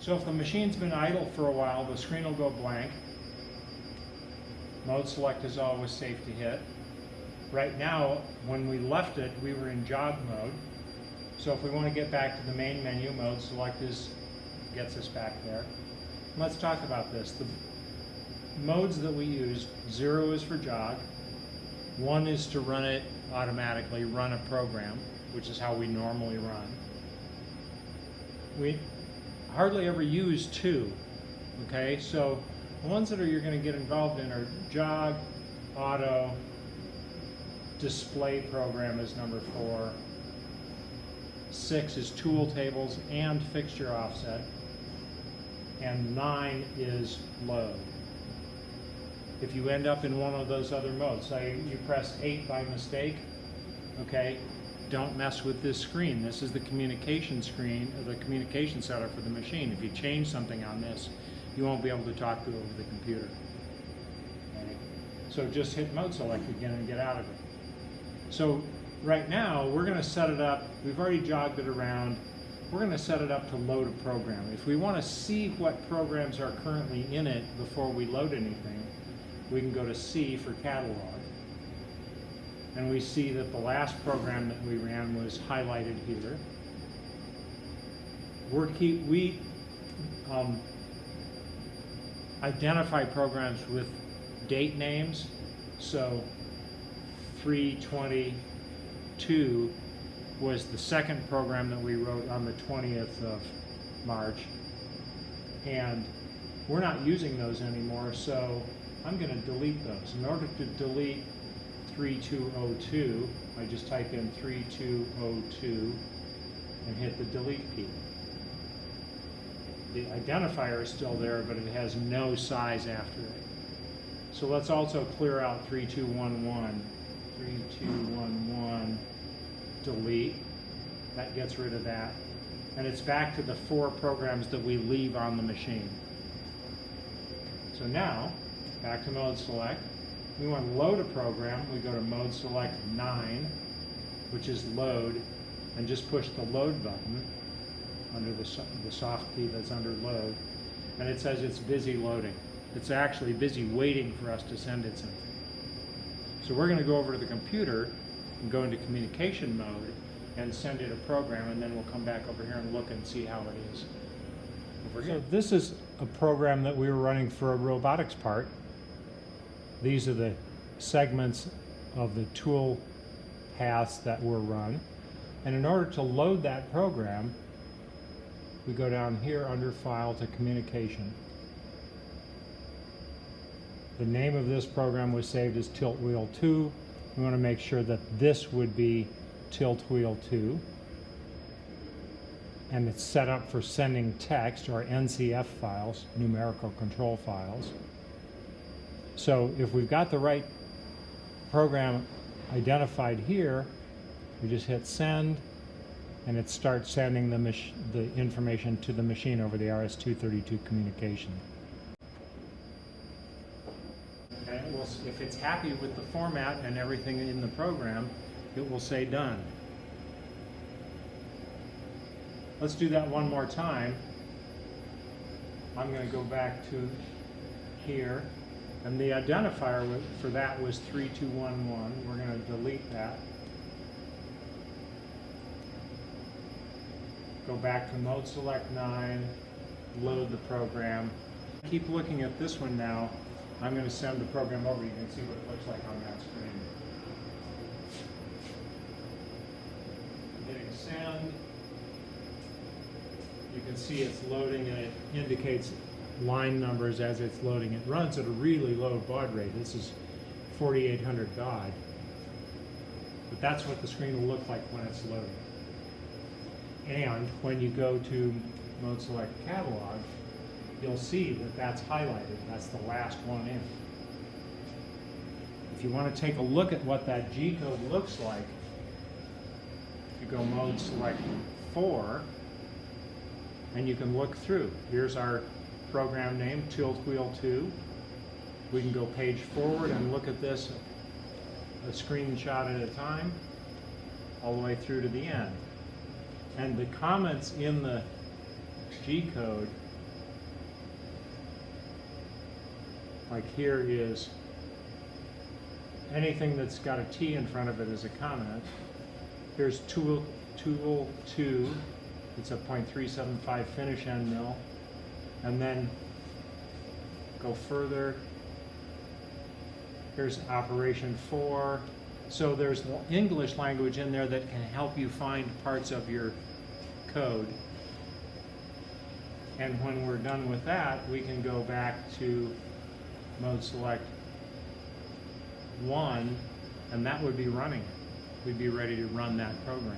So if the machine's been idle for a while, the screen will go blank. Mode select is always safe to hit. Right now, when we left it, we were in jog mode. So if we want to get back to the main menu, mode select gets us back there. Let's talk about this. The modes that we use, 0 is for jog, 1 is to run it automatically, run a program, which is how we normally run. We hardly ever use 2, okay? So the ones that you're going to get involved in are jog, auto, display program is number 4, 6 is tool tables and fixture offset, and 9 is load. If you end up in one of those other modes, say you press 8 by mistake, okay, don't mess with this screen. This is the communication screen, or the communication setup for the machine. If you change something on this, you won't be able to talk to it over the computer. Okay? So just hit mode select again and get out of it. So right now, we're going to set it up. We've already jogged it around. We're going to set it up to load a program. If we want to see what programs are currently in it before we load anything, we can go to C for catalog. And we see that the last program that we ran was highlighted here. We identify programs with date names. So 3/22 was the second program that we wrote on the 20th of March. And we're not using those anymore, so I'm going to delete those. In order to delete 3202, I just type in 3202 and hit the delete key. The identifier is still there, but it has no size after it. So let's also clear out 3211. 3211, delete. That gets rid of that. And it's back to the 4 programs that we leave on the machine. So now, back to mode select. We want to load a program. We go to mode select 9, which is load, and just push the load button under the soft key that's under load, and it says it's busy loading. It's actually busy waiting for us to send it something. So we're going to go over to the computer and go into communication mode and send it a program, and then we'll come back over here and look and see how it is. So this is a program that we were running for a robotics part. These are the segments of the tool paths that were run. And in order to load that program, we go down here under File to Communication. The name of this program was saved as Tilt Wheel 2. We want to make sure that this would be Tilt Wheel 2. And it's set up for sending text or NCF files, numerical control files. So if we've got the right program identified here, we just hit send, and it starts sending the information to the machine over the RS-232 communication. Okay, well, if it's happy with the format and everything in the program, it will say done. Let's do that one more time. I'm going to go back to here, and the identifier for that was 3211. We're going to delete that. Go back to mode select 9, load the program. Keep looking at this one now. I'm going to send the program over. You can see what it looks like on that screen. Hitting send. You can see it's loading, and it indicates line numbers as it's loading. It runs at a really low baud rate. This is 4800 baud. But that's what the screen will look like when it's loading. And when you go to mode select catalog, you'll see that that's highlighted. That's the last one in. If you want to take a look at what that G code looks like, you go mode select 4, and you can look through. Here's our program name, Tilt Wheel 2. We can go page forward and look at this a screenshot at a time, all the way through to the end. And the comments in the G code Like here is anything that's got a T in front of it is a comment. Here's tool 2, it's a .375 finish end mill. And then go further. Here's operation 4. So there's English language in there that can help you find parts of your code. And when we're done with that, we can go back to mode select 1, and that would be running it. We'd be ready to run that program.